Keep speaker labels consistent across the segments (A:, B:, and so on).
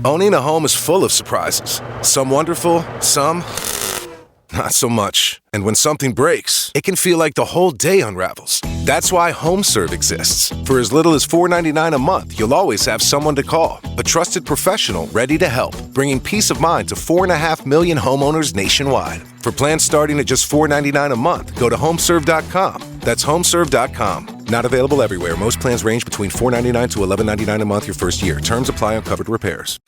A: Owning a home is full of surprises. Some wonderful, some not so much. And when something breaks, it can feel like the whole day unravels. That's why HomeServe exists. For as little as $4.99 a month, you'll always have someone to call. A trusted professional ready to help, bringing peace of mind to 4.5 million homeowners nationwide. For plans starting at just $4.99 a month, go to homeserve.com. That's homeserve.com. Not available everywhere. Most plans range between $4.99 to $11.99 a month your first year. Terms apply on covered repairs.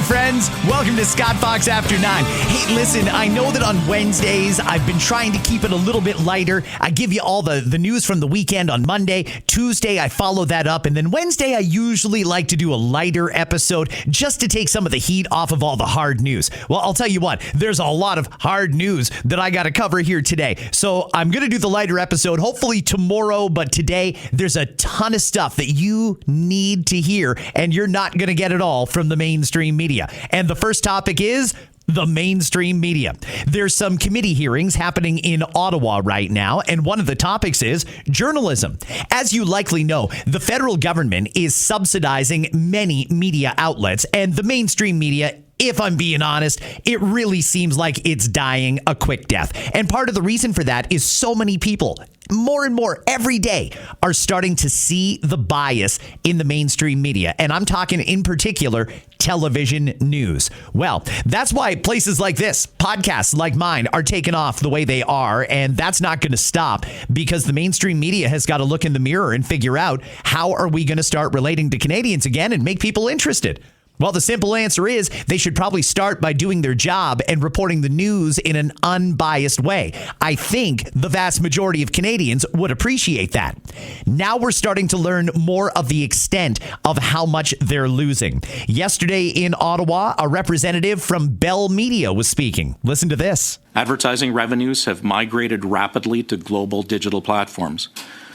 B: Friends, welcome to Scott Fox After 9. Hey, listen, I know that on Wednesdays, I've been trying to keep it a little bit lighter. I give you all the news from the weekend on Monday. Tuesday, I follow that up. And then Wednesday, I usually like to do a lighter episode just to take some of the heat off of all the hard news. Well, I'll tell you what, there's a lot of hard news that I got to cover here today. So I'm going to do the lighter episode, hopefully tomorrow. But today, there's a ton of stuff that you need to hear, and you're not going to get it all from the mainstream media. And the first topic is the mainstream media. There's some committee hearings happening in Ottawa right now, and one of the topics is journalism. As you likely know, the federal government is subsidizing many media outlets, and the mainstream media, if I'm being honest, it really seems like it's dying a quick death. And part of the reason for that is so many people, more and more every day, are starting to see the bias in the mainstream media. And I'm talking in particular television news. Well, that's why places like this, podcasts like mine, are taking off the way they are. And that's not going to stop, because the mainstream media has got to look in the mirror and figure out, how are we going to start relating to Canadians again and make people interested? Well, the simple answer is they should probably start by doing their job and reporting the news in an unbiased way. I think the vast majority of Canadians would appreciate that. Now we're starting to learn more of the extent of how much they're losing. Yesterday in Ottawa, a representative from Bell Media was speaking. Listen to this.
C: Advertising revenues have migrated rapidly to global digital platforms.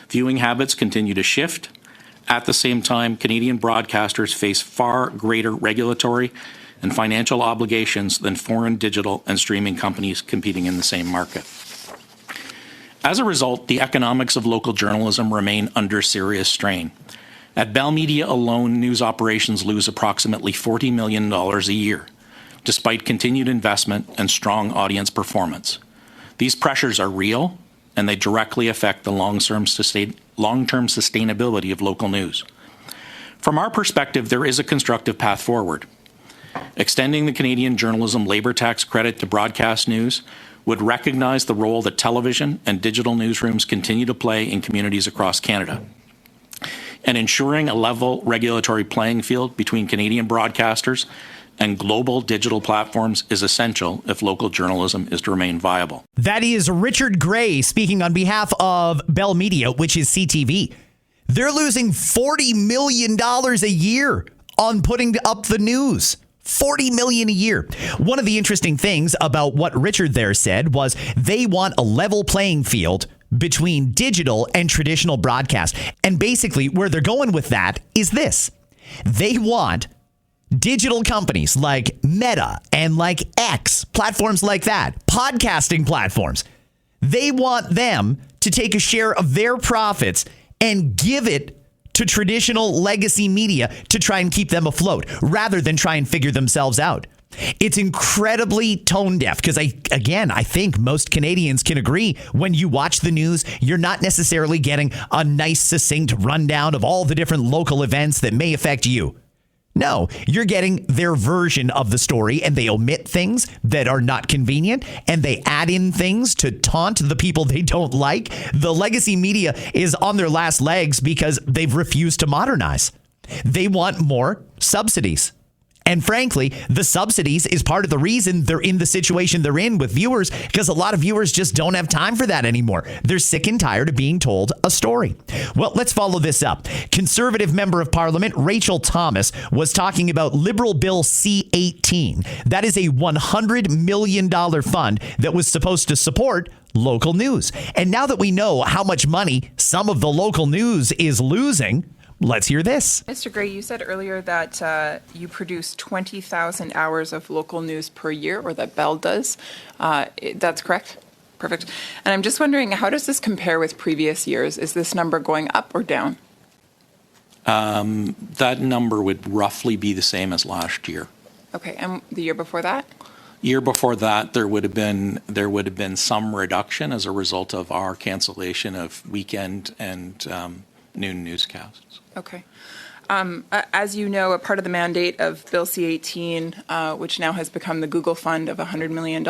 C: Viewing habits continue to shift. At the same time, Canadian broadcasters face far greater regulatory and financial obligations than foreign digital and streaming companies competing in the same market. As a result, the economics of local journalism remain under serious strain. At Bell Media alone, news operations lose approximately $40 million a year, despite continued investment and strong audience performance. These pressures are real, and they directly affect the long-term sustainability of local news. From our perspective, there is a constructive path forward. Extending the Canadian journalism labour tax credit to broadcast news would recognize the role that television and digital newsrooms continue to play in communities across Canada. And ensuring a level regulatory playing field between Canadian broadcasters and global digital platforms is essential if local journalism is to remain viable.
B: That is Richard Gray speaking on behalf of Bell Media, which is CTV. They're losing $40 million a year on putting up the news. $40 million a year. One of the interesting things about what Richard there said was they want a level playing field between digital and traditional broadcast. And basically where they're going with that is this. They want digital companies like Meta and like X, platforms like that, podcasting platforms. They want them to take a share of their profits and give it to traditional legacy media to try and keep them afloat, rather than try and figure themselves out. It's incredibly tone deaf, because I think most Canadians can agree, when you watch the news, you're not necessarily getting a nice, succinct rundown of all the different local events that may affect you. No, you're getting their version of the story, and they omit things that are not convenient, and they add in things to taunt the people they don't like. The legacy media is on their last legs because they've refused to modernize. They want more subsidies. And frankly, the subsidies is part of the reason they're in the situation they're in with viewers, because a lot of viewers just don't have time for that anymore. They're sick and tired of being told a story. Well, let's follow this up. Conservative Member of Parliament Rachel Thomas was talking about Liberal Bill C-18. That is a $100 million fund that was supposed to support local news. And now that we know how much money some of the local news is losing, let's hear this.
D: Mr. Gray, you said earlier that you produce 20,000 hours of local news per year, or that Bell does. That's correct? Perfect. And I'm just wondering, how does this compare with previous years? Is this number going up or down?
C: That number would roughly be the same as last year.
D: Okay, and the year before that?
C: Year before that, there would have been some reduction as a result of our cancellation of weekend and noon newscasts.
D: Okay. As you know, a part of the mandate of Bill C-18, which now has become the Google Fund of $100 million,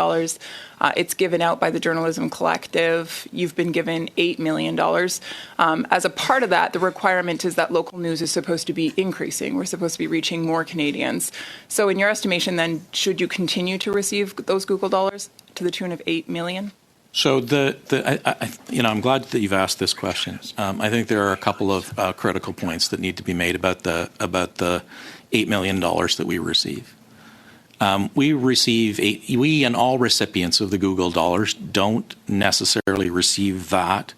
D: it's given out by the Journalism Collective. You've been given $8 million. As a part of that, the requirement is that local news is supposed to be increasing. We're supposed to be reaching more Canadians. So in your estimation, then, should you continue to receive those Google dollars to the tune of $8 million?
C: So I'm glad that you've asked this question. I think there are a couple of critical points that need to be made about the $8 million that we receive. We and all recipients of the Google dollars don't necessarily receive that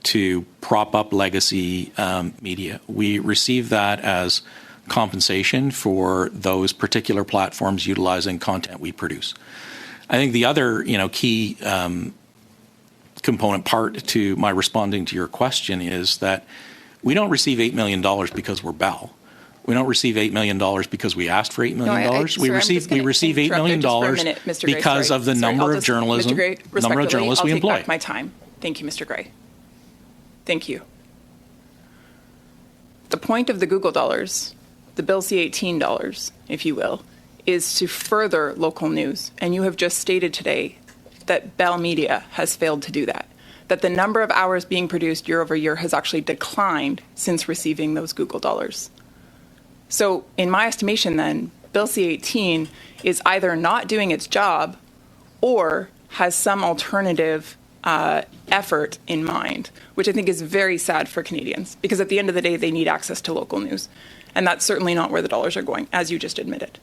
C: to prop up legacy media. We receive that as compensation for those particular platforms utilizing content we produce. I think the other, key component part to my responding to your question is that we don't receive $8 million because we're Bell. We don't receive $8 million because we asked for $8 million. We receive $8 million because of the number of journalists we employ.
D: I'll take back my time. Thank you, Mr. Gray. Thank you. The point of the Google dollars, the Bill C-18 dollars, if you will, is to further local news. And you have just stated today that Bell Media has failed to do that the number of hours being produced year over year has actually declined since receiving those Google dollars. So in my estimation then, Bill C-18 is either not doing its job or has some alternative effort in mind, which I think is very sad for Canadians, because at the end of the day, they need access to local news. And that's certainly not where the dollars are going, as you just admitted.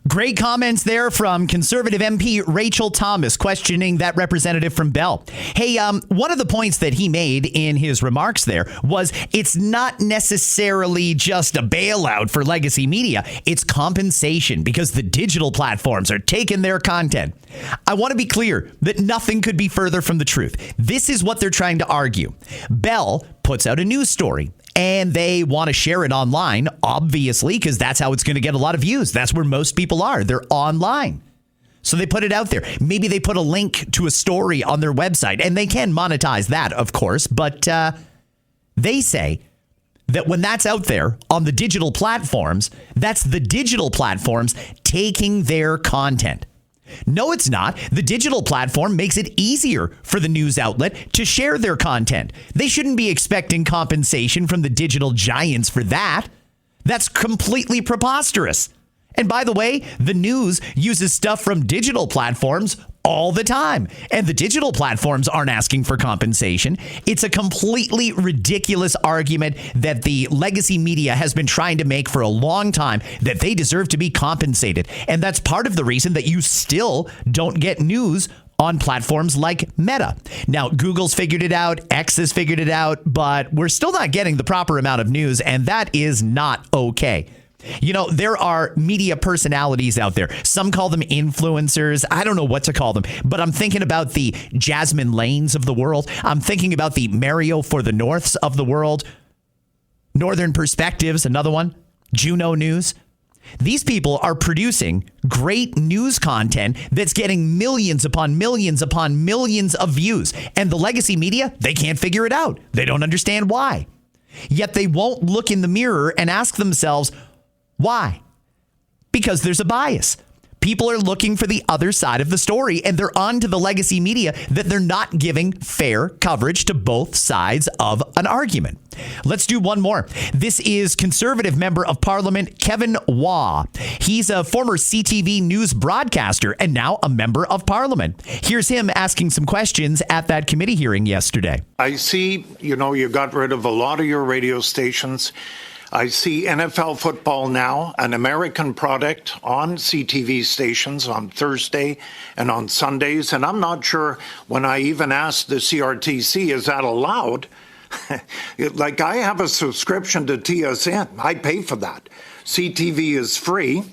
B: Great comments there from Conservative MP Rachel Thomas questioning that representative from Bell. Hey, one of the points that he made in his remarks there was it's not necessarily just a bailout for legacy media. It's compensation because the digital platforms are taking their content. I want to be clear that nothing could be further from the truth. This is what they're trying to argue. Bell puts out a news story and they want to share it online, obviously, because that's how it's going to get a lot of views. That's where most people are. They're online. So they put it out there. Maybe they put a link to a story on their website, and they can monetize that, of course. But they say that when that's out there on the digital platforms, that's the digital platforms taking their content. No, it's not. The digital platform makes it easier for the news outlet to share their content. They shouldn't be expecting compensation from the digital giants for that. That's completely preposterous. And by the way, the news uses stuff from digital platforms all the time. And the digital platforms aren't asking for compensation. It's a completely ridiculous argument that the legacy media has been trying to make for a long time, that they deserve to be compensated. And that's part of the reason that you still don't get news on platforms like Meta. Now, Google's figured it out, X has figured it out, but we're still not getting the proper amount of news, and that is not okay. You know, there are media personalities out there. Some call them influencers. I don't know what to call them, but I'm thinking about the Jasmine Lanes of the world. I'm thinking about the Mario for the Norths of the world. Northern Perspectives, another one. Juno News. These people are producing great news content that's getting millions upon millions upon millions of views. And the legacy media, they can't figure it out. They don't understand why. Yet they won't look in the mirror and ask themselves, why? Because there's a bias. People are looking for the other side of the story, and they're on to the legacy media that they're not giving fair coverage to both sides of an argument. Let's do one more. This is Conservative Member of Parliament Kevin Waugh. He's a former CTV news broadcaster and now a Member of Parliament. Here's him asking some questions at that committee hearing yesterday.
E: I see, you got rid of a lot of your radio stations. I see NFL football now, an American product on CTV stations on Thursday and on Sundays. And I'm not sure when I even asked the CRTC, is that allowed? Like, I have a subscription to TSN. I pay for that. CTV is free.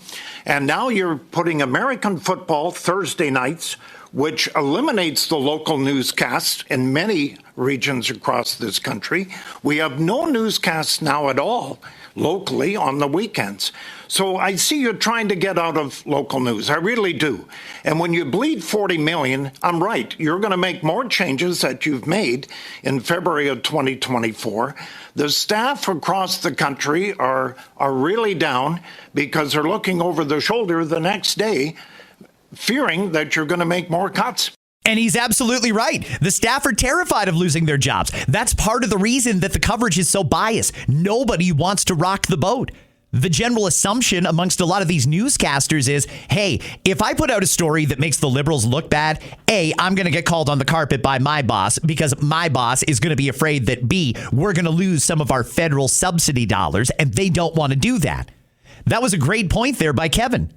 E: And now you're putting American football Thursday nights, which eliminates the local newscasts in many regions across this country. We have no newscasts now at all locally on the weekends. So I see you trying to get out of local news. I really do. And when you bleed 40 million, I'm right. You're going to make more changes that you've made in February of 2024. The staff across the country are really down because they're looking over their shoulder the next day, fearing that you're going to make more cuts.
B: And he's absolutely right. The staff are terrified of losing their jobs. That's part of the reason that the coverage is so biased. Nobody wants to rock the boat. The general assumption amongst a lot of these newscasters is, hey, if I put out a story that makes the Liberals look bad, A, I'm going to get called on the carpet by my boss because my boss is going to be afraid that, B, we're going to lose some of our federal subsidy dollars, and they don't want to do that. That was a great point there by Kevin.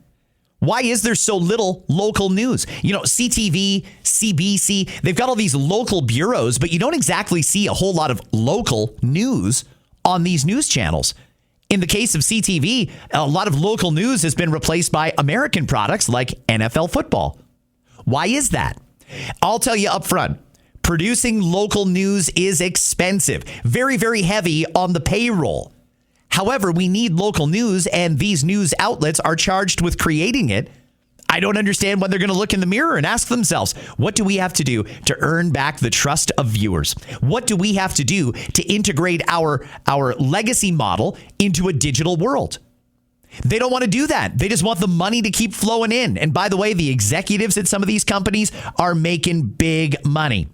B: Why is there so little local news? CTV, CBC, they've got all these local bureaus, but you don't exactly see a whole lot of local news on these news channels. In the case of CTV, a lot of local news has been replaced by American products like NFL football. Why is that? I'll tell you up front. Producing local news is expensive, very, very heavy on the payroll. However, we need local news, and these news outlets are charged with creating it. I don't understand when they're going to look in the mirror and ask themselves, what do we have to do to earn back the trust of viewers? What do we have to do to integrate our legacy model into a digital world? They don't want to do that. They just want the money to keep flowing in. And by the way, the executives at some of these companies are making big money.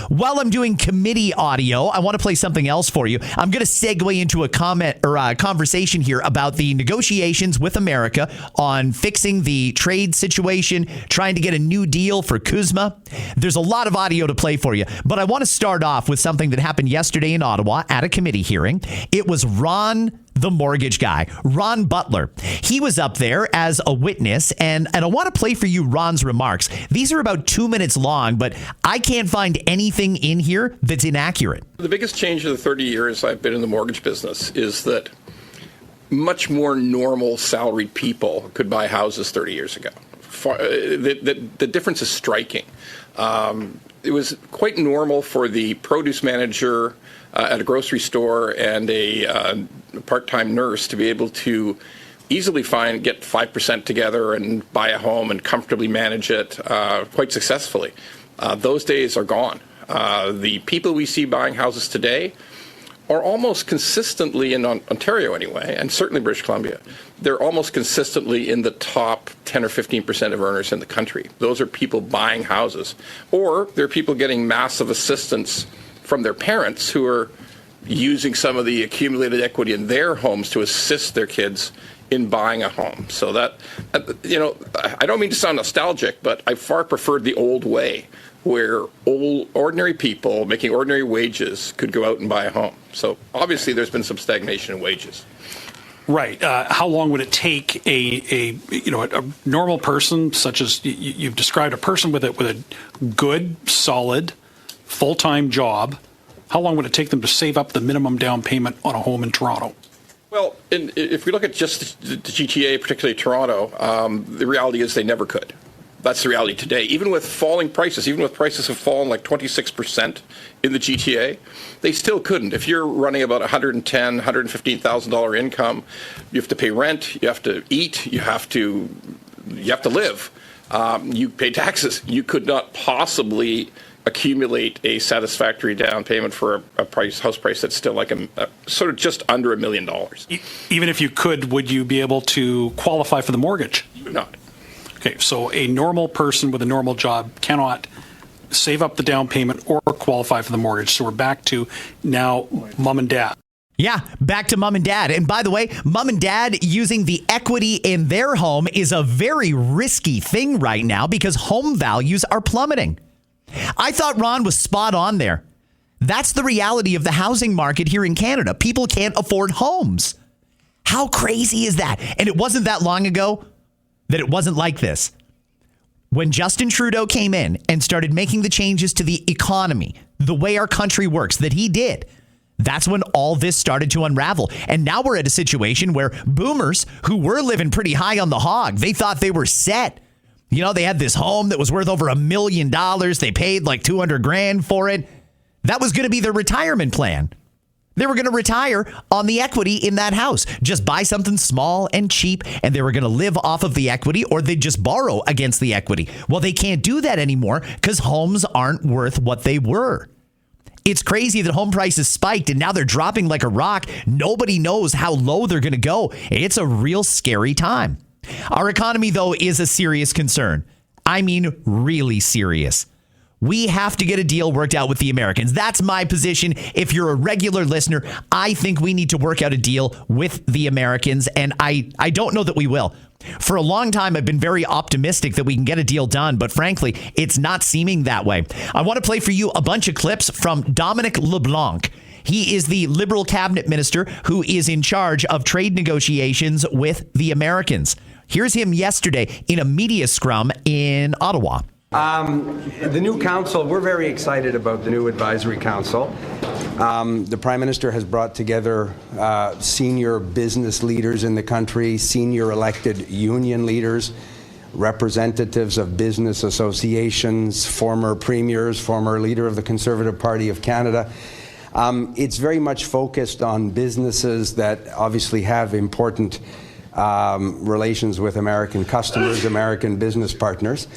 B: While I'm doing committee audio, I want to play something else for you. I'm going to segue into a comment or a conversation here about the negotiations with America on fixing the trade situation, trying to get a new deal for Kuzma. There's a lot of audio to play for you, but I want to start off with something that happened yesterday in Ottawa at a committee hearing. It was the mortgage guy, Ron Butler. He was up there as a witness, and I want to play for you Ron's remarks. These are about 2 minutes long, but I can't find anything in here that's inaccurate.
F: The biggest change in the 30 years I've been in the mortgage business is that much more normal salaried people could buy houses 30 years ago. The difference is striking. It was quite normal for the produce manager at a grocery store and a part-time nurse to be able to easily get 5% together and buy a home and comfortably manage it quite successfully. Those days are gone. The people we see buying houses today are almost consistently in Ontario anyway, and certainly British Columbia. They're almost consistently in the top 10 or 15% of earners in the country. Those are people buying houses. Or they're people getting massive assistance from their parents who are using some of the accumulated equity in their homes to assist their kids in buying a home. So that, I don't mean to sound nostalgic, but I far preferred the old way where ordinary people making ordinary wages could go out and buy a home. So obviously there's been some stagnation in wages.
G: Right. How long would it take a normal person, such as you've described, a person with a good, solid, full-time job? How long would it take them to save up the minimum down payment on a home in Toronto?
F: Well, if we look at just the GTA, particularly Toronto, the reality is they never could. That's the reality today. Even with falling prices, even with prices have fallen like 26% in the GTA, they still couldn't. If you're running about $110,000, $115,000 income, you have to pay rent, you have to eat, you have to live, you pay taxes. You could not possibly accumulate a satisfactory down payment for a house price that's still like sort of just under $1 million.
G: Even if you could, would you be able to qualify for the mortgage?
F: You would not.
G: Okay, so a normal person with a normal job cannot save up the down payment or qualify for the mortgage. So we're back to now mom and dad.
B: Yeah, back to mom and dad. And by the way, mom and dad using the equity in their home is a very risky thing right now because home values are plummeting. I thought Ron was spot on there. That's the reality of the housing market here in Canada. People can't afford homes. How crazy is that? And it wasn't that long ago that it wasn't like this. When Justin Trudeau came in and started making the changes to the economy, the way our country works, that he did, that's when all this started to unravel. And now we're at a situation where boomers who were living pretty high on the hog, they thought they were set. You know, they had this home that was worth over $1 million. They paid like $200,000 for it. That was going to be their retirement plan. They were going to retire on the equity in that house. Just buy something small and cheap, and they were going to live off of the equity, or they'd just borrow against the equity. Well, they can't do that anymore because homes aren't worth what they were. It's crazy that home prices spiked and now they're dropping like a rock. Nobody knows how low they're going to go. It's a real scary time. Our economy, though, is a serious concern. I mean, really serious. We have to get a deal worked out with the Americans. That's my position. If you're a regular listener, I think we need to work out a deal with the Americans, and I don't know that we will. For a long time, I've been very optimistic that we can get a deal done, but frankly, it's not seeming that way. I want to play for you a bunch of clips from Dominic LeBlanc. He is the Liberal cabinet minister who is in charge of trade negotiations with the Americans. Here's him yesterday in a media scrum in Ottawa.
H: The new council, we're very excited about the new advisory council. The Prime Minister has brought together senior business leaders in the country, senior elected union leaders, representatives of business associations, former premiers, former leader of the Conservative Party of Canada. It's very much focused on businesses that obviously have important relations with American customers, American business partners.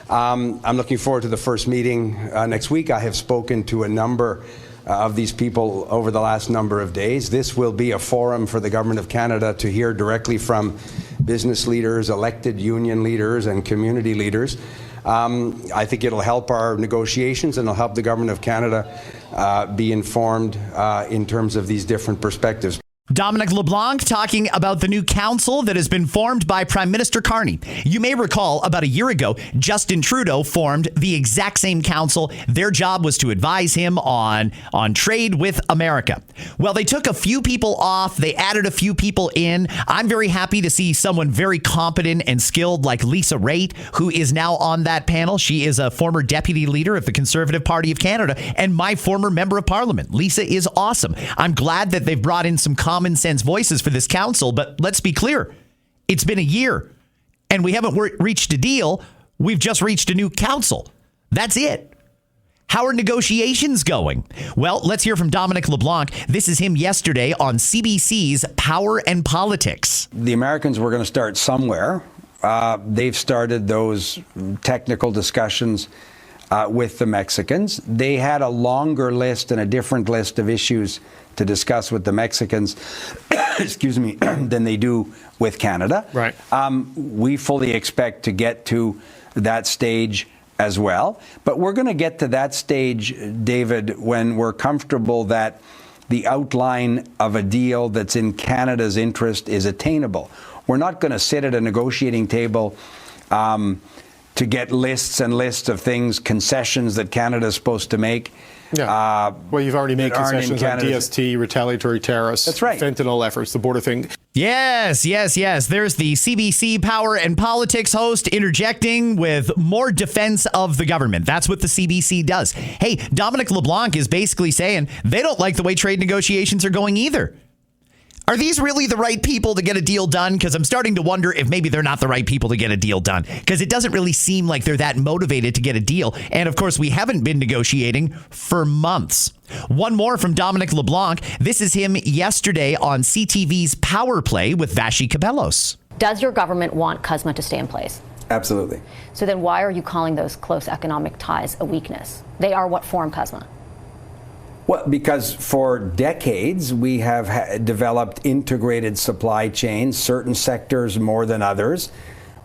H: I'm looking forward to the first meeting next week. I have spoken to a number of these people over the last number of days. This will be a forum for the Government of Canada to hear directly from business leaders, elected union leaders, and community leaders. I think it'll help our negotiations and it'll help the Government of Canada be informed in terms of these different perspectives.
B: Dominic LeBlanc talking about the new council that has been formed by Prime Minister Carney. You may recall about a year ago, Justin Trudeau formed the exact same council. Their job was to advise him on trade with America. Well, they took a few people off. They added a few people in. I'm very happy to see someone very competent and skilled like Lisa Raitt, who is now on that panel. She is a former deputy leader of the Conservative Party of Canada and my former member of Parliament. Lisa is awesome. I'm glad that they've brought in some common sense voices for this council, but let's be clear. It's been a year and we haven't reached a deal. We've just reached a new council. That's it. How are negotiations going? Well, let's hear from Dominic LeBlanc. This is him yesterday on CBC's Power and Politics.
H: The Americans were going to start somewhere. They've started those technical discussions with the Mexicans. They had a longer list and a different list of issues to discuss with the Mexicans, excuse me, than they do with Canada.
I: Right.
H: We fully expect to get to that stage as well. But we're going to get to that stage, David, when we're comfortable that the outline of a deal that's in Canada's interest is attainable. We're not going to sit at a negotiating table to get lists and lists of things, concessions that Canada is supposed to make.
I: Yeah. Well, you've already made concessions on DST, retaliatory tariffs,
H: that's right,
I: fentanyl efforts, the border thing.
B: Yes. There's the CBC Power and Politics host interjecting with more defense of the government. That's what the CBC does. Hey, Dominic LeBlanc is basically saying they don't like the way trade negotiations are going either. Are these really the right people to get a deal done? Because I'm starting to wonder if maybe they're not the right people to get a deal done, because it doesn't really seem like they're that motivated to get a deal. And of course, we haven't been negotiating for months. One more from Dominic LeBlanc. This is him yesterday on CTV's Power Play with Vashi Kapelos.
J: Does your government want CUSMA to stay in place?
H: Absolutely.
J: So then why are you calling those close economic ties a weakness? They are what form CUSMA.
H: Well, because for decades we have developed integrated supply chains, certain sectors more than others.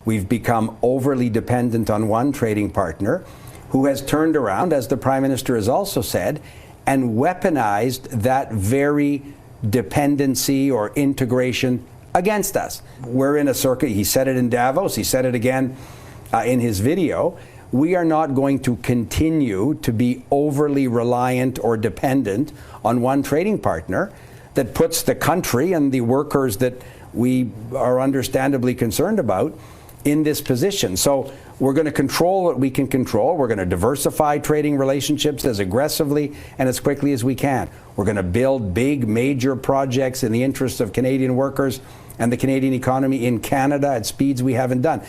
H: We've become overly dependent on one trading partner who has turned around, as the Prime Minister has also said, and weaponized that very dependency or integration against us. We're in a circuit. He said it in Davos. He said it again in his video. We are not going to continue to be overly reliant or dependent on one trading partner that puts the country and the workers that we are understandably concerned about in this position. So we're going to control what we can control. We're going to diversify trading relationships as aggressively and as quickly as we can. We're going to build big, major projects in the interest of Canadian workers and the Canadian economy in Canada at speeds we haven't done.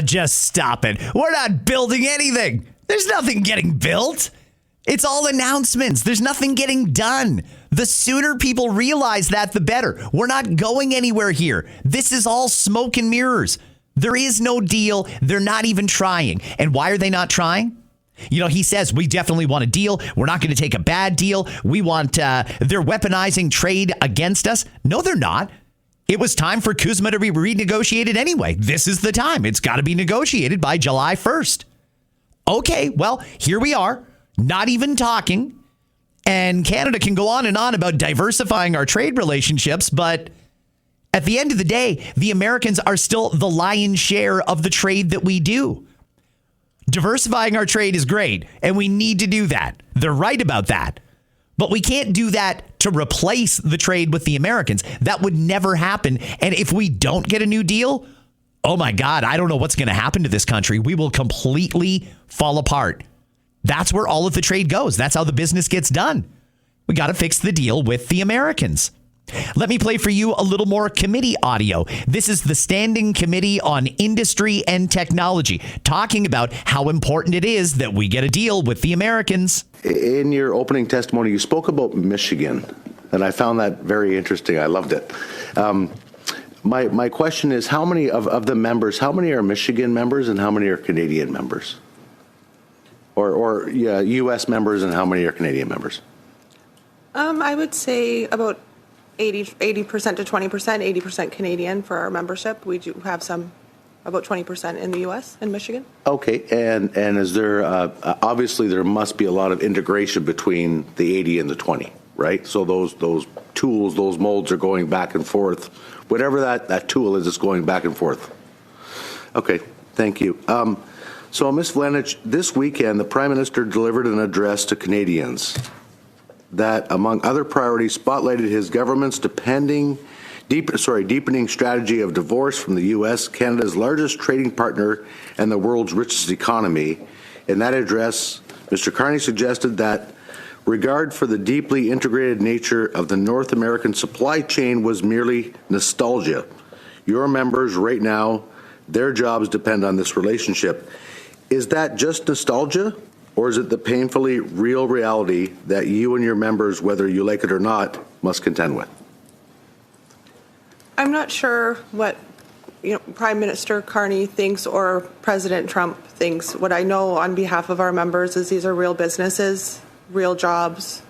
B: Just stop it. We're not building anything. There's nothing getting built. It's all announcements. There's nothing getting done. The sooner people realize that, the better. We're not going anywhere here. This is all smoke and mirrors. There is no deal. They're not even trying. And why are they not trying? You know, he says, we definitely want a deal. We're not going to take a bad deal. We want, they're weaponizing trade against us. No, they're not. It was time for CUSMA to be renegotiated anyway. This is the time. It's got to be negotiated by July 1st. Okay, well, here we are, not even talking. And Canada can go on and on about diversifying our trade relationships, but at the end of the day, the Americans are still the lion's share of the trade that we do. Diversifying our trade is great, and we need to do that. They're right about that. But we can't do that to replace the trade with the Americans. That would never happen. And if we don't get a new deal, oh my God, I don't know what's going to happen to this country. We will completely fall apart. That's where all of the trade goes. That's how the business gets done. We got to fix the deal with the Americans. Let me play for you a little more committee audio. This is the Standing Committee on Industry and Technology, talking about how important it is that we get a deal with the Americans.
K: In your opening testimony, you spoke about Michigan, and I found that very interesting. I loved it. My question is, how many of the members, how many are Michigan members and how many are Canadian members? Or U.S. members and how many are Canadian members?
L: I would say about 80% to 20%, 80% Canadian for our membership. We do have some, about 20% in the U.S. and Michigan. Okay, and is there, obviously there must be a lot of integration between the 80 and the 20, right? So those tools, those molds are going back and forth. Whatever that tool is, it's going back and forth. Okay, thank you. So Ms. Vlanich, this weekend the Prime Minister delivered an address to Canadians that, among other priorities, spotlighted his government's deepening strategy of divorce from the U.S., Canada's largest trading partner and the world's richest economy. In that address, Mr. Carney suggested that regard for the deeply integrated nature of the North American supply chain was merely nostalgia. Your members right now, their jobs depend on this relationship. Is that just nostalgia? Or is it the painfully real reality that you and your members, whether you like it or not, must contend with? I'm not sure what Prime Minister Carney thinks or President Trump thinks. What I know on behalf of our members is these are real businesses, real jobs,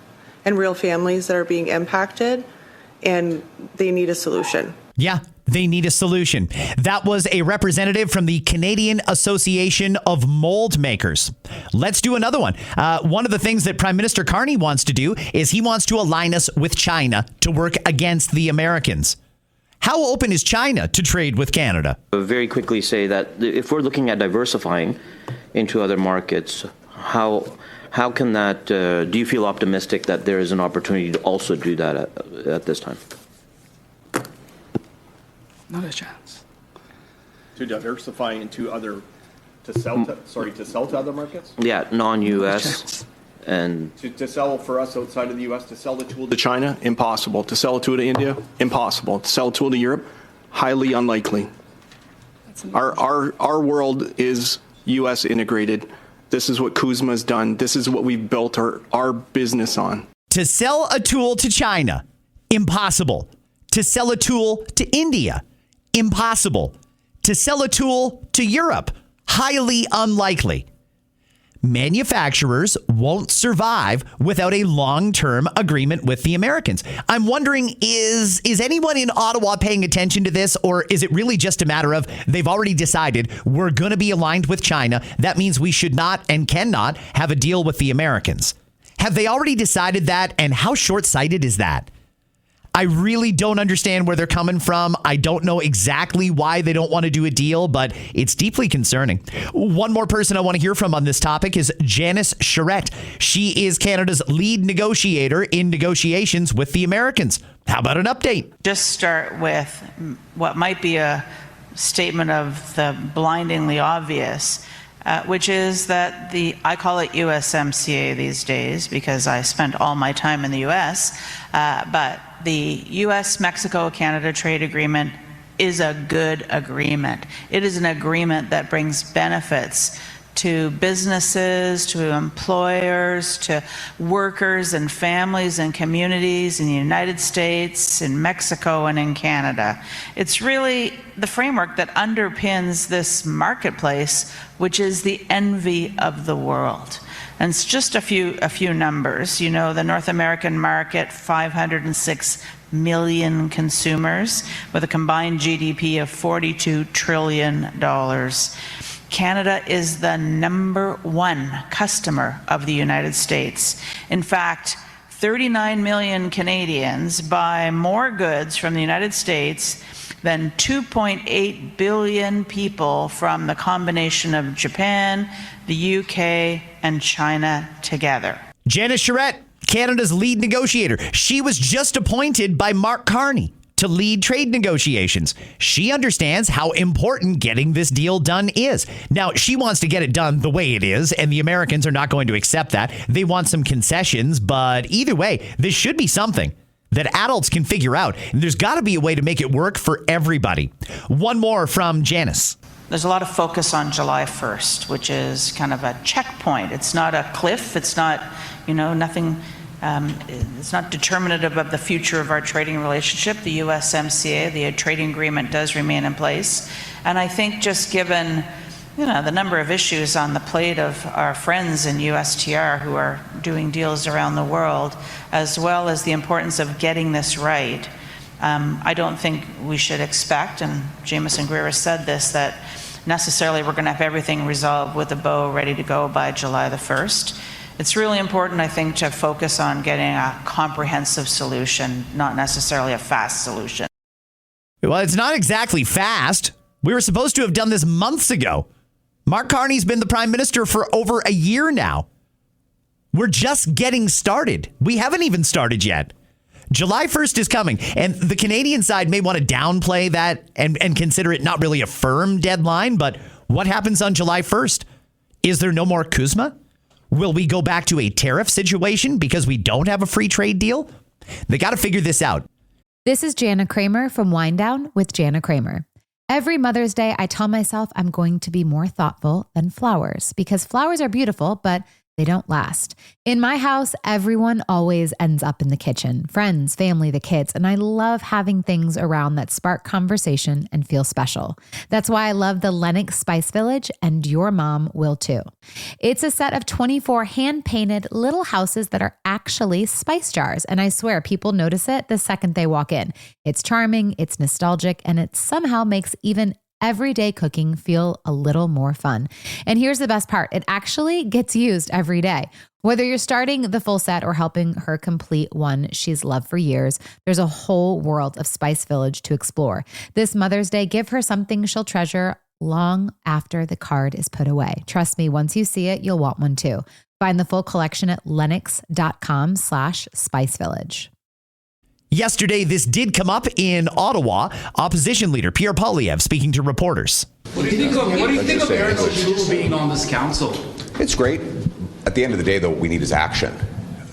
L: and real families that are being impacted, and they need a solution.
B: Yeah, they need a solution. That was a representative from the Canadian Association of Mold Makers. Let's do another one. One of the things that Prime Minister Carney wants to do is he wants to align us with China to work against the Americans. How open is China to trade with Canada?
M: Very quickly say that if we're looking at diversifying into other markets, how can that, do you feel optimistic that there is an opportunity to also do that at this time?
N: Not a chance.
O: To diversify into other, to sell to other markets?
M: Yeah, non-U.S. and
O: to sell for us outside of the U.S. To sell the tool to China, impossible. To sell a tool to India, impossible. To sell a tool to Europe, highly unlikely. Our world is U.S. integrated. This is what CUSMA has done. This is what we've built our business on.
B: To sell a tool to China, impossible. To sell a tool to India, impossible. To sell a tool to Europe, highly unlikely. manufacturers won't survive without a long-term agreement with the Americans. I'm wondering, is anyone in Ottawa paying attention to this, or is it really just a matter of they've already decided we're going to be aligned with China? That means we should not and cannot have a deal with the Americans. Have they already decided that, and how short-sighted is that? I really don't understand where they're coming from. I don't know exactly why they don't want to do a deal, but it's deeply concerning. One more person I want to hear from on this topic is Janice Charette. She is Canada's lead negotiator in negotiations with the Americans. How about an update?
N: Just start with what might be a statement of the blindingly obvious, which is that I call it USMCA these days because I spent all my time in the U.S., but the U.S.-Mexico-Canada trade agreement is a good agreement. It is an agreement that brings benefits to businesses, to employers, to workers and families and communities in the United States, in Mexico, and in Canada. It's really the framework that underpins this marketplace, which is the envy of the world. And it's just a few numbers. You know, the North American market, 506 million consumers with a combined GDP of $42 trillion. Canada is the #1 customer of the United States. In fact, 39 million Canadians buy more goods from the United States than 2.8 billion people from the combination of Japan, the UK, and China together.
B: Janice Charette, Canada's lead negotiator. She was just appointed by Mark Carney to lead trade negotiations. She understands how important getting this deal done is. Now, she wants to get it done the way it is, and the Americans are not going to accept that. They want some concessions, but either way, this should be something that adults can figure out. And there's got to be a way to make it work for everybody. One more from Janice.
N: There's a lot of focus on July 1st, which is kind of a checkpoint. It's not a cliff. It's not, nothing. It's not determinative of the future of our trading relationship. The USMCA, the trading agreement, does remain in place. And I think just given the number of issues on the plate of our friends in USTR who are doing deals around the world, as well as the importance of getting this right, I don't think we should expect, and Jameson Greer has said this, that necessarily we're going to have everything resolved with a bow ready to go by July the 1st. It's really important, I think, to focus on getting a comprehensive solution, not necessarily a fast solution.
B: Well, it's not exactly fast. We were supposed to have done this months ago. Mark Carney's been the prime minister for over a year now. We're just getting started. We haven't even started yet. July 1st is coming, and the Canadian side may want to downplay that and consider it not really a firm deadline, but what happens on July 1st? Is there no more CUSMA? Will we go back to a tariff situation because we don't have a free trade deal? They got to figure this out.
P: This is Jana Kramer from Wind Down with Jana Kramer. Every Mother's Day, I tell myself I'm going to be more thoughtful than flowers because flowers are beautiful, but they don't last. In my house, everyone always ends up in the kitchen, friends, family, the kids, and I love having things around that spark conversation and feel special. That's why I love the Lennox Spice Village, and your mom will too. It's a set of 24 hand-painted little houses that are actually spice jars, and I swear people notice it the second they walk in. It's charming, it's nostalgic, and it somehow makes even everyday cooking feel a little more fun. And here's the best part. It actually gets used every day. Whether you're starting the full set or helping her complete one she's loved for years, there's a whole world of Spice Village to explore. This Mother's Day, give her something she'll treasure long after the card is put away. Trust me, once you see it, you'll want one too. Find the full collection at lennox.com/spicevillage.
B: Yesterday, this did come up in Ottawa. Opposition leader Pierre Poilievre speaking to reporters.
Q: What do you think of Eric O'Toole being on this council?
R: It's great. At the end of the day, though, what we need is action.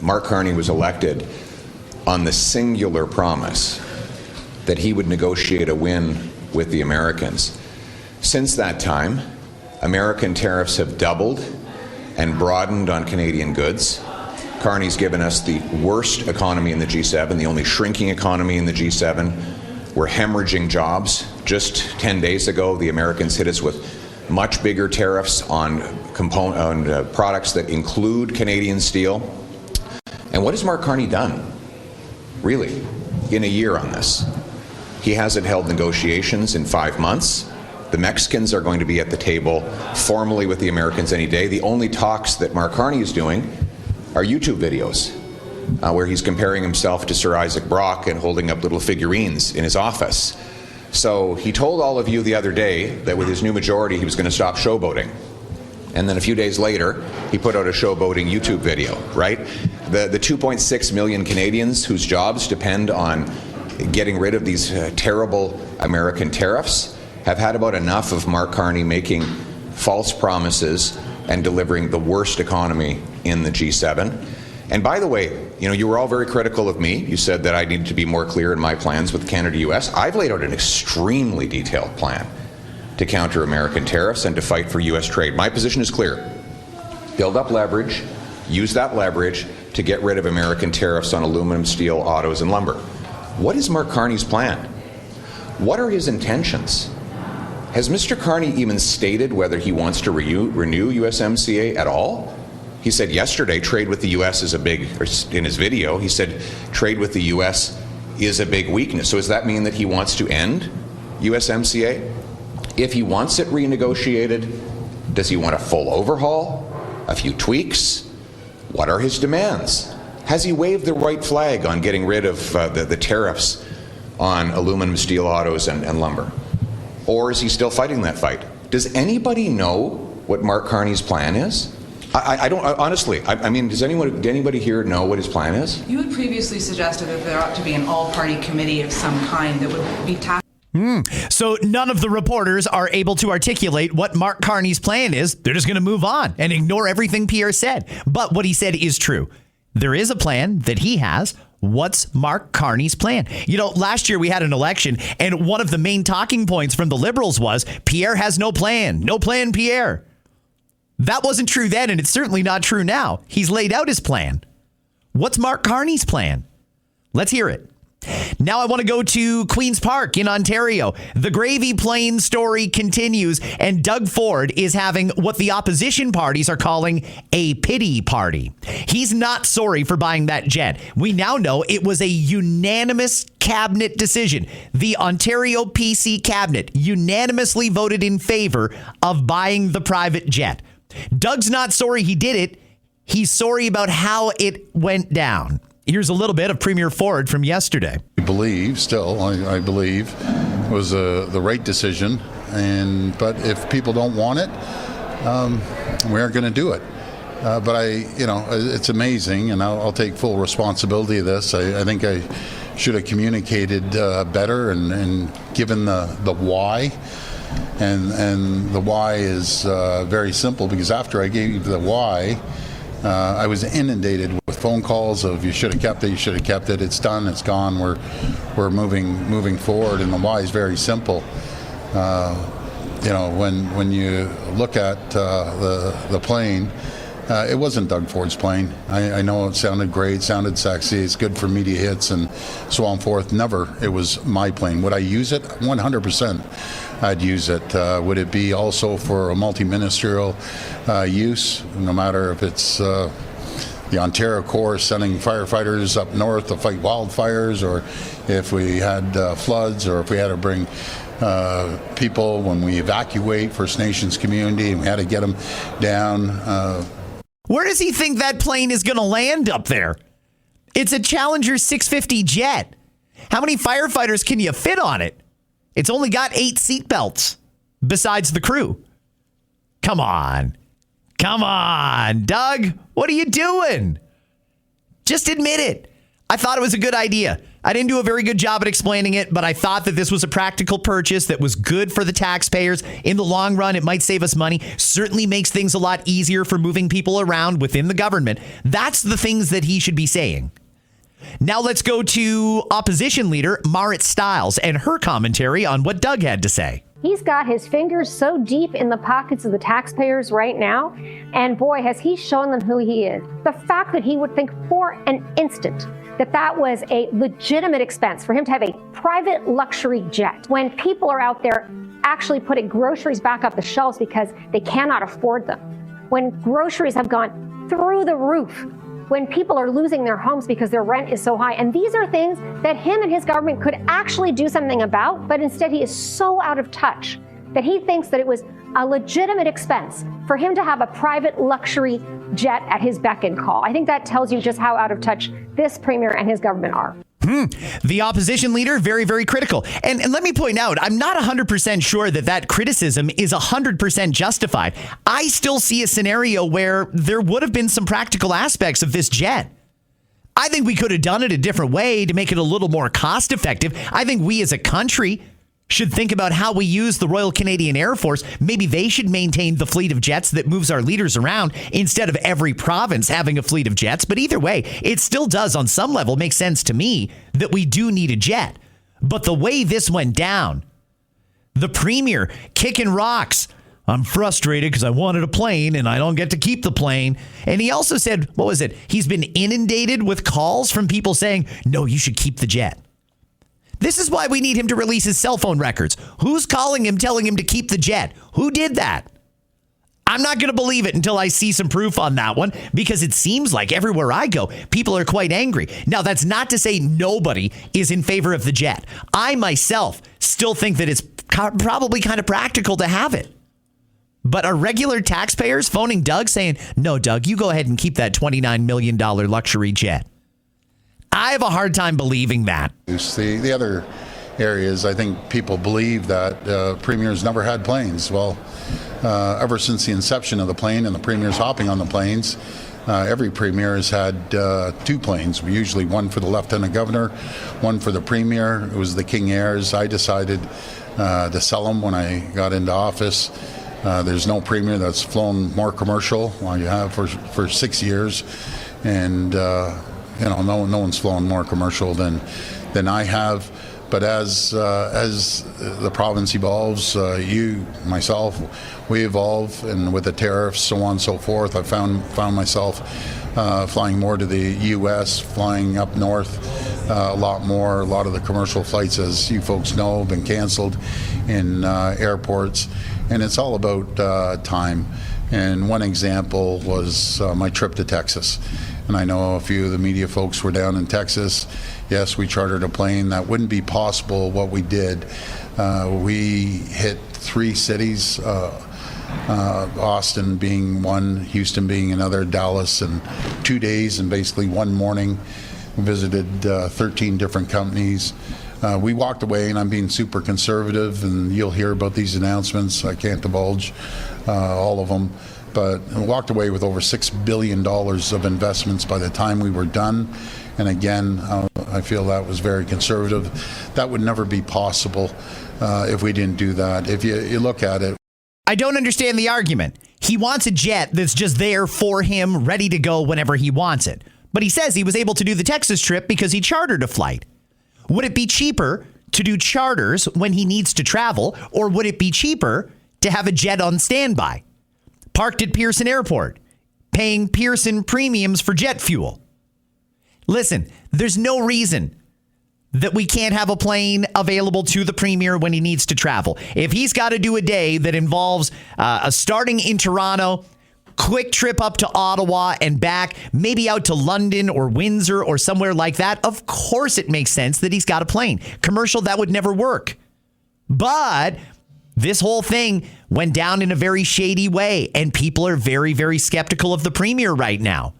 R: Mark Carney was elected on the singular promise that he would negotiate a win with the Americans. Since that time, American tariffs have doubled and broadened on Canadian goods. Carney's given us the worst economy in the G7, the only shrinking economy in the G7. We're hemorrhaging jobs. Just 10 days ago, the Americans hit us with much bigger tariffs on products that include Canadian steel. And what has Mark Carney done, really, in a year on this? He hasn't held negotiations in 5 months. The Mexicans are going to be at the table formally with the Americans any day. The only talks that Mark Carney is doing are YouTube videos where he's comparing himself to Sir Isaac Brock and holding up little figurines in his office. So he told all of you the other day that with his new majority he was going to stop showboating. And then a few days later, he put out a showboating YouTube video, right? The 2.6 million Canadians whose jobs depend on getting rid of these terrible American tariffs have had about enough of Mark Carney making false promises and delivering the worst economy in the G7. And by the way, you were all very critical of me. You said that I needed to be more clear in my plans with Canada-US. I've laid out an extremely detailed plan to counter American tariffs and to fight for U.S. trade. My position is clear. Build up leverage, use that leverage to get rid of American tariffs on aluminum, steel, autos, and lumber. What is Mark Carney's plan? What are his intentions? Has Mr. Carney even stated whether he wants to renew USMCA at all? He said yesterday trade with the U.S. is a big, or in his video, he said trade with the U.S. is a big weakness. So does that mean that he wants to end USMCA? If he wants it renegotiated, does he want a full overhaul? A few tweaks? What are his demands? Has he waved the white flag on getting rid of the tariffs on aluminum, steel, autos, and lumber? Or is he still fighting that fight? Does anybody know what Mark Carney's plan is? I don't, honestly, I mean, does anybody here know what his plan is?
S: You had previously suggested that there ought to be an all-party committee of some kind that would be tasked.
B: So none of the reporters are able to articulate what Mark Carney's plan is. They're just going to move on and ignore everything Pierre said. But what he said is true. There is a plan that he has. What's Mark Carney's plan? Last year we had an election, and one of the main talking points from the Liberals was Pierre has no plan. No plan, Pierre. That wasn't true then, and it's certainly not true now. He's laid out his plan. What's Mark Carney's plan? Let's hear it. Now I want to go to Queen's Park in Ontario. The gravy plane story continues, and Doug Ford is having what the opposition parties are calling a pity party. He's not sorry for buying that jet. We now know it was a unanimous cabinet decision. The Ontario PC cabinet unanimously voted in favor of buying the private jet. Doug's not sorry he did it. He's sorry about how it went down. Here's a little bit of Premier Ford from yesterday.
T: I believe it was the right decision, but if people don't want it, we aren't going to do it. But it's amazing, and I'll take full responsibility of this. I think I should have communicated better and given the why. And the why is very simple, because after I gave the why, I was inundated with phone calls of you should have kept it, it's done, it's gone, we're moving forward, and the why is very simple. When you look at the plane, it wasn't Doug Ford's plane. I know it sounded great, sounded sexy, it's good for media hits and so on forth. Never, it was my plane. Would I use it? 100%. I'd use it. Would it be also for a multi-ministerial use, no matter if it's the Ontario Corps sending firefighters up north to fight wildfires, or if we had floods, or if we had to bring people when we evacuate First Nations community and we had to get them down.
B: Where does he think that plane is going to land up there? It's a Challenger 650 jet. How many firefighters can you fit on it? It's only got 8 seatbelts besides the crew. Come on, Doug. What are you doing? Just admit it. I thought it was a good idea. I didn't do a very good job at explaining it, but I thought that this was a practical purchase that was good for the taxpayers. In the long run, it might save us money. Certainly makes things a lot easier for moving people around within the government. That's the things that he should be saying. Now let's go to opposition leader Marit Stiles and her commentary on what Doug had to say.
U: He's got his fingers so deep in the pockets of the taxpayers right now, and boy, has he shown them who he is. The fact that he would think for an instant that was a legitimate expense for him to have a private luxury jet when people are out there actually putting groceries back up the shelves because they cannot afford them, when groceries have gone through the roof, when people are losing their homes because their rent is so high. And these are things that him and his government could actually do something about, but instead he is so out of touch that he thinks that it was a legitimate expense for him to have a private luxury jet at his beck and call. I think that tells you just how out of touch this premier and his government are.
B: The opposition leader, very, very critical. And let me point out, I'm not 100% sure that criticism is 100% justified. I still see a scenario where there would have been some practical aspects of this jet. I think we could have done it a different way to make it a little more cost effective. I think we as a country should think about how we use the Royal Canadian Air Force. Maybe they should maintain the fleet of jets that moves our leaders around instead of every province having a fleet of jets. But either way, it still does on some level make sense to me that we do need a jet. But the way this went down, the premier kicking rocks. I'm frustrated because I wanted a plane and I don't get to keep the plane. And he also said, what was it? He's been inundated with calls from people saying, no, you should keep the jet. This is why we need him to release his cell phone records. Who's calling him, telling him to keep the jet? Who did that? I'm not going to believe it until I see some proof on that one, because it seems like everywhere I go, people are quite angry. Now, that's not to say nobody is in favor of the jet. I myself still think that it's probably kind of practical to have it. But are regular taxpayers phoning Doug saying, no, Doug, you go ahead and keep that $29 million luxury jet? I have a hard time believing that.
T: The other areas, I think people believe that premiers never had planes. Well, ever since the inception of the plane and the premiers hopping on the planes, every premier has had two planes, usually one for the lieutenant governor, one for the premier. It was the King Airs. I decided to sell them when I got into office. There's no premier that's flown more commercial. Well, you have for 6 years, and no one's flown more commercial than I have. But as the province evolves, myself, we evolve, and with the tariffs, so on and so forth, I found myself flying more to the U.S., flying up north a lot more. A lot of the commercial flights, as you folks know, have been canceled in airports, and it's all about time. And one example was my trip to Texas. And I know a few of the media folks were down in Texas. Yes, we chartered a plane. That wouldn't be possible what we did. We hit 3 cities, Austin being one, Houston being another, Dallas in 2 days, and basically one morning visited 13 different companies. We walked away, and I'm being super conservative, and you'll hear about these announcements. I can't divulge all of them. But walked away with over $6 billion of investments by the time we were done. And again, I feel that was very conservative. That would never be possible if we didn't do that. If you look at it.
B: I don't understand the argument. He wants a jet that's just there for him, ready to go whenever he wants it. But he says he was able to do the Texas trip because he chartered a flight. Would it be cheaper to do charters when he needs to travel, or would it be cheaper to have a jet on standby, parked at Pearson Airport, paying Pearson premiums for jet fuel? Listen, there's no reason that we can't have a plane available to the premier when he needs to travel. If he's got to do a day that involves starting in Toronto, quick trip up to Ottawa and back, maybe out to London or Windsor or somewhere like that, of course it makes sense that he's got a plane. Commercial, that would never work. But this whole thing went down in a very shady way, and people are very, very skeptical of the premier right now.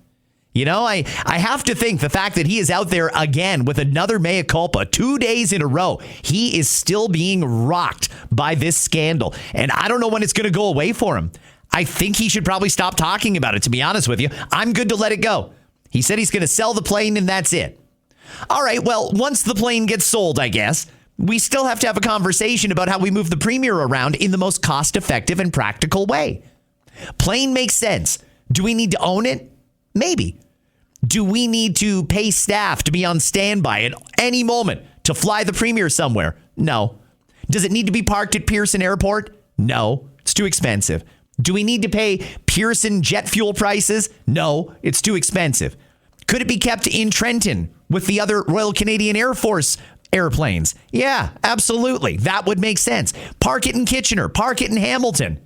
B: You know, I have to think the fact that he is out there again with another mea culpa 2 days in a row, he is still being rocked by this scandal. And I don't know when it's going to go away for him. I think he should probably stop talking about it, to be honest with you. I'm good to let it go. He said he's going to sell the plane, and that's it. All right, well, once the plane gets sold, I guess, we still have to have a conversation about how we move the premier around in the most cost-effective and practical way. Plane makes sense. Do we need to own it? Maybe. Do we need to pay staff to be on standby at any moment to fly the premier somewhere? No. Does it need to be parked at Pearson Airport? No. It's too expensive. Do we need to pay Pearson jet fuel prices? No. It's too expensive. Could it be kept in Trenton with the other Royal Canadian Air Force airplanes? Yeah, absolutely. That would make sense. Park it in Kitchener. Park it in Hamilton.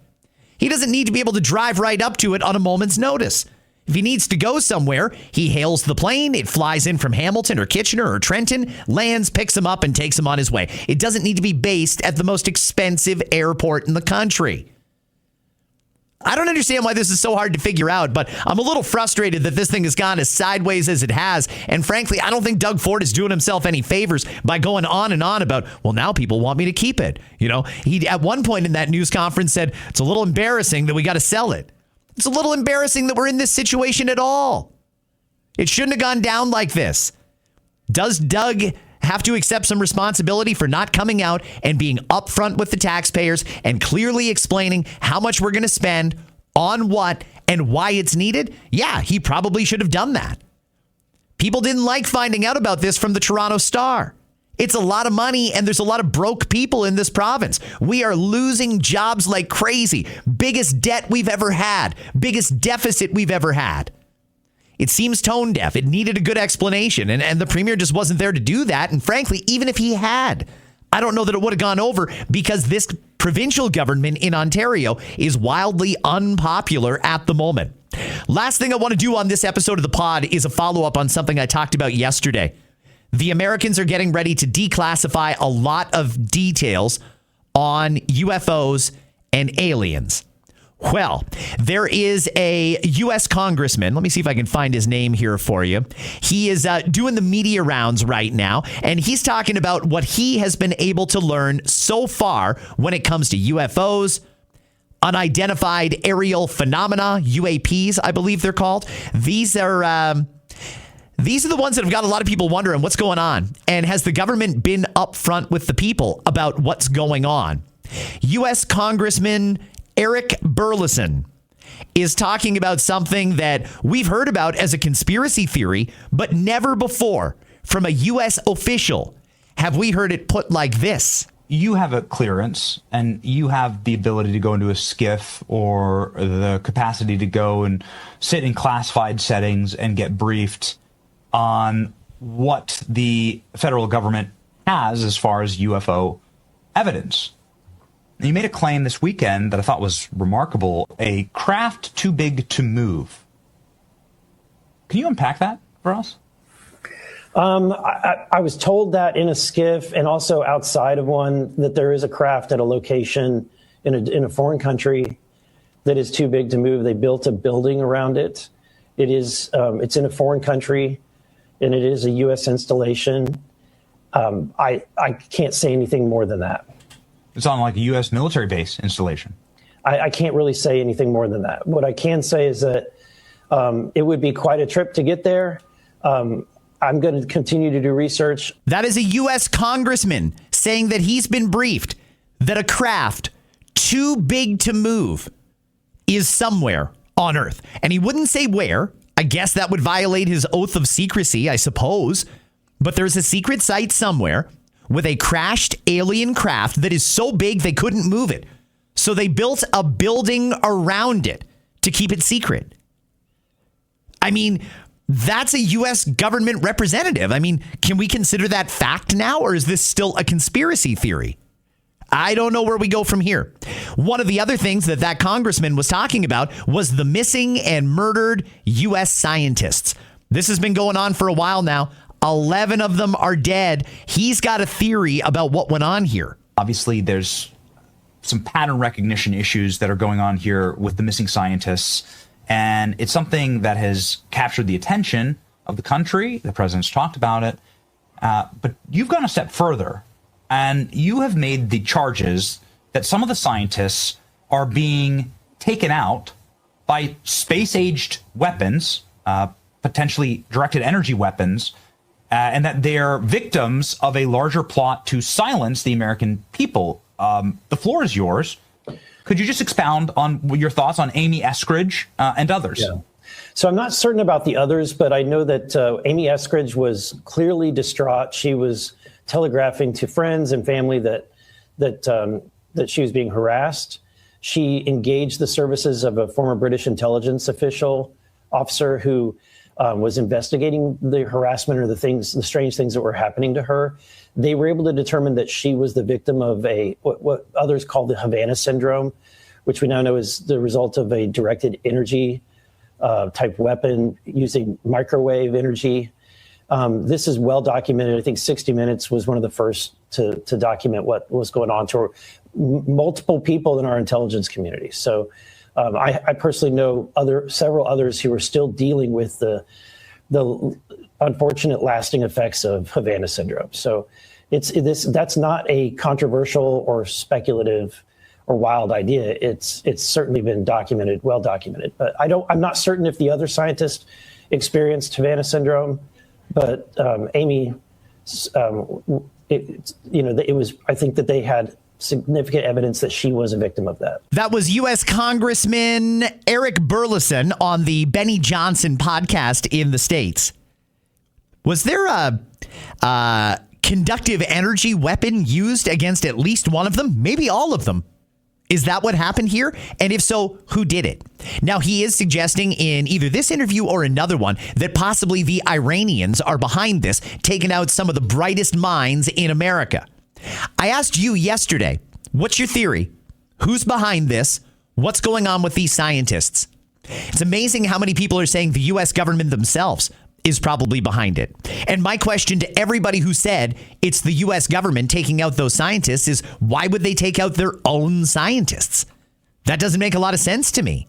B: He doesn't need to be able to drive right up to it on a moment's notice. If he needs to go somewhere, he hails the plane, it flies in from Hamilton or Kitchener or Trenton, lands, picks him up, and takes him on his way. It doesn't need to be based at the most expensive airport in the country. I don't understand why this is so hard to figure out, but I'm a little frustrated that this thing has gone as sideways as it has. And frankly, I don't think Doug Ford is doing himself any favors by going on and on about, well, now people want me to keep it. You know, he at one point in that news conference said, it's a little embarrassing that we got to sell it. It's a little embarrassing that we're in this situation at all. It shouldn't have gone down like this. Does Doug have to accept some responsibility for not coming out and being upfront with the taxpayers and clearly explaining how much we're going to spend on what and why it's needed? Yeah, he probably should have done that. People didn't like finding out about this from the Toronto Star. It's a lot of money, and there's a lot of broke people in this province. We are losing jobs like crazy. Biggest debt we've ever had. Biggest deficit we've ever had. It seems tone deaf. It needed a good explanation, and the premier just wasn't there to do that. And frankly, even if he had, I don't know that it would have gone over because this provincial government in Ontario is wildly unpopular at the moment. Last thing I want to do on this episode of the pod is a follow-up on something I talked about yesterday. The Americans are getting ready to declassify a lot of details on UFOs and aliens. Well, there is a U.S. congressman. Let me see if I can find his name here for you. He is doing the media rounds right now, and he's talking about what he has been able to learn so far when it comes to UFOs, unidentified aerial phenomena, UAPs, I believe they're called. These are the ones that have got a lot of people wondering what's going on. And has the government been upfront with the people about what's going on? U.S. Congressman Eric Burleson is talking about something that we've heard about as a conspiracy theory, but never before from a U.S. official have we heard it put like this.
A: You have a clearance and you have the ability to go into a SCIF or the capacity to go and sit in classified settings and get briefed on what the federal government has as far as UFO evidence. And you made a claim this weekend that I thought was remarkable, a craft too big to move. Can you unpack that for us?
V: I was told that in a SCIF and also outside of one that there is a craft at a location in a foreign country that is too big to move. They built a building around it. It's in a foreign country. And it is a U.S. installation. I can't say anything more than that.
A: It's on like a U.S. military base installation.
V: I can't really say anything more than that. What I can say is that it would be quite a trip to get there. I'm going to continue to do research.
B: That is a U.S. congressman saying that he's been briefed that a craft too big to move is somewhere on Earth. And he wouldn't say where. I guess that would violate his oath of secrecy, I suppose. But there's a secret site somewhere with a crashed alien craft that is so big they couldn't move it. So they built a building around it to keep it secret. I mean, that's a U.S. government representative. I mean, can we consider that fact now, or is this still a conspiracy theory? I don't know where we go from here. One of the other things that congressman was talking about was the missing and murdered U.S. scientists. This has been going on for a while now. 11 of them are dead. He's got a theory about what went on here.
A: Obviously, there's some pattern recognition issues that are going on here with the missing scientists. And it's something that has captured the attention of the country. The president's talked about it. But you've gone a step further. And you have made the charges that some of the scientists are being taken out by space-aged weapons, potentially directed energy weapons, and that they're victims of a larger plot to silence the American people. The floor is yours. Could you just expound on your thoughts on Amy Eskridge and others?
V: Yeah. So I'm not certain about the others, but I know that Amy Eskridge was clearly distraught. She was telegraphing to friends and family that she was being harassed. She engaged the services of a former British intelligence officer who was investigating the harassment or the strange things that were happening to her. They were able to determine that she was the victim of what others call the Havana syndrome, which we now know is the result of a directed energy type weapon using microwave energy. This is well documented. I think 60 Minutes was one of the first to document what was going on to multiple people in our intelligence community. So I personally know several others who are still dealing with the unfortunate lasting effects of Havana syndrome. So that's not a controversial or speculative or wild idea. It's certainly been documented, well documented. But I'm not certain if the other scientists experienced Havana syndrome. But Amy, it was. I think that they had significant evidence that she was a victim of that.
B: That was U.S. Congressman Eric Burleson on the Benny Johnson podcast in the States. Was there a conductive energy weapon used against at least one of them? Maybe all of them. Is that what happened here? And if so, who did it? Now, he is suggesting in either this interview or another one that possibly the Iranians are behind this, taking out some of the brightest minds in America. I asked you yesterday, what's your theory? Who's behind this? What's going on with these scientists? It's amazing how many people are saying the U.S. government themselves is probably behind it. And my question to everybody who said it's the U.S. government taking out those scientists is, why would they take out their own scientists? That doesn't make a lot of sense to me.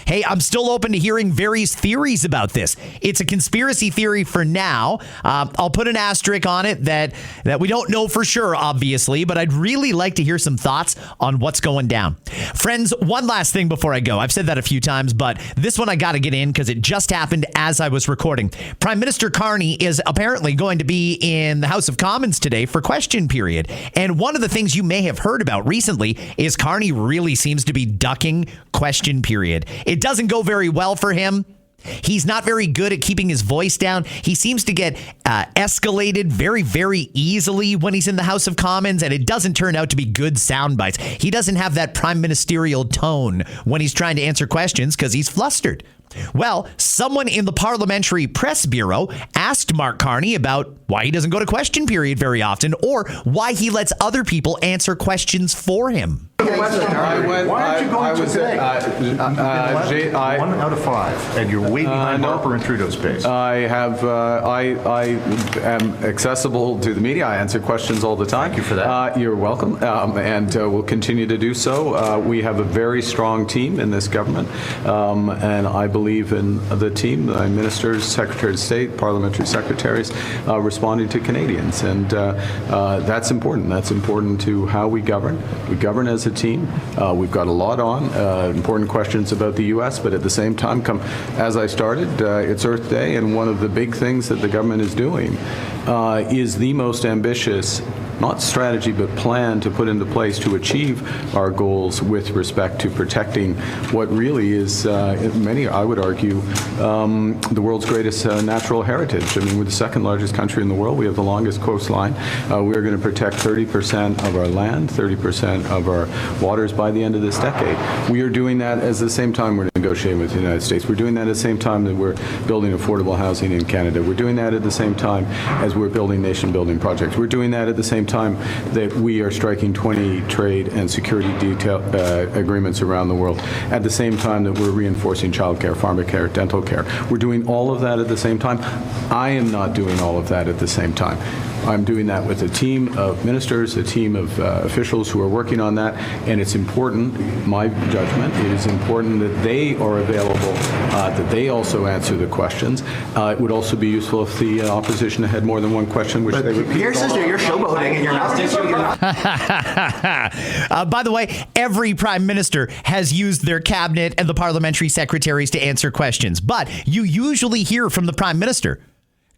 B: Hey, I'm still open to hearing various theories about this. It's a conspiracy theory for now. I'll put an asterisk on it that we don't know for sure, obviously, but I'd really like to hear some thoughts on what's going down. Friends, one last thing before I go. I've said that a few times, but this one I got to get in because it just happened as I was recording. Prime Minister Carney is apparently going to be in the House of Commons today for question period. And one of the things you may have heard about recently is Carney really seems to be ducking question period. It doesn't go very well for him. He's not very good at keeping his voice down. He seems to get escalated very, very easily when he's in the House of Commons, and it doesn't turn out to be good sound bites. He doesn't have that prime ministerial tone when he's trying to answer questions because he's flustered. Well, someone in the Parliamentary Press Bureau asked Mark Carney about why he doesn't go to question period very often or why he lets other people answer questions for him.
C: Why aren't you going today? 1 out of 5, and you're way behind Harper and Trudeau's pace.
D: I am accessible to the media. I answer questions all the time.
C: Thank you for that.
D: You're welcome, and we'll continue to do so. We have a very strong team in this government, and I believe in the team, the ministers, Secretary of State, parliamentary secretaries, responding to Canadians, and that's important. That's important to how we govern. We govern as a team. We've got a lot on, important questions about the U.S., but at the same time, as I started, it's Earth Day, and one of the big things that the government is doing is the most ambitious, not strategy, but plan to put into place to achieve our goals with respect to protecting what really is, many, I would argue, the world's greatest natural heritage. I mean, we're the second largest country in the world. We have the longest coastline. We're going to protect 30% of our land, 30% of our waters by the end of this decade. We are doing that at the same time we're negotiating with the United States. We're doing that at the same time that we're building affordable housing in Canada. We're doing that at the same time as we're building nation-building projects. We're doing that at the same time that we are striking 20 trade and security agreements around the world. At the same time that we're reinforcing child care, pharmacare, dental care. We're doing all of that at the same time. I am not doing all of that at the same time. I'm doing that with a team of ministers, a team of officials who are working on that, and it's important, my judgment, it is important that they are available, that they also answer the questions. It would also be useful if the opposition had more than one question, which they would.
C: Your sister, you're showboating and you're not.
B: By the way, every prime minister has used their cabinet and the parliamentary secretaries to answer questions, but you usually hear from the prime minister.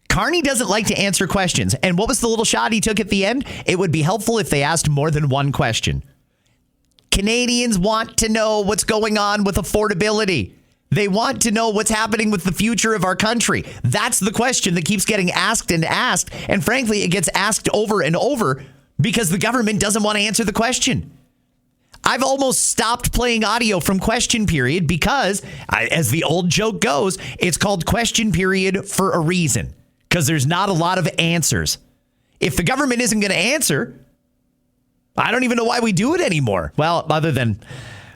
B: Carney doesn't like to answer questions. And what was the little shot he took at the end? It would be helpful if they asked more than one question. Canadians want to know what's going on with affordability. They want to know what's happening with the future of our country. That's the question that keeps getting asked and asked. And frankly, it gets asked over and over because the government doesn't want to answer the question. I've almost stopped playing audio from Question Period because, as the old joke goes, it's called Question Period for a reason, because there's not a lot of answers. If the government isn't going to answer, I don't even know why we do it anymore. Well, other than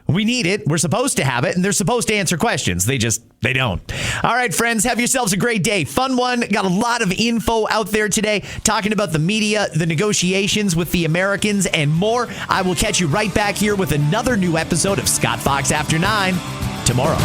B: we need it, we're supposed to have it, and they're supposed to answer questions. They don't. All right, friends, have yourselves a great day. Fun one. Got a lot of info out there today talking about the media, the negotiations with the Americans, and more. I will catch you right back here with another new episode of Scott Fox After 9 tomorrow.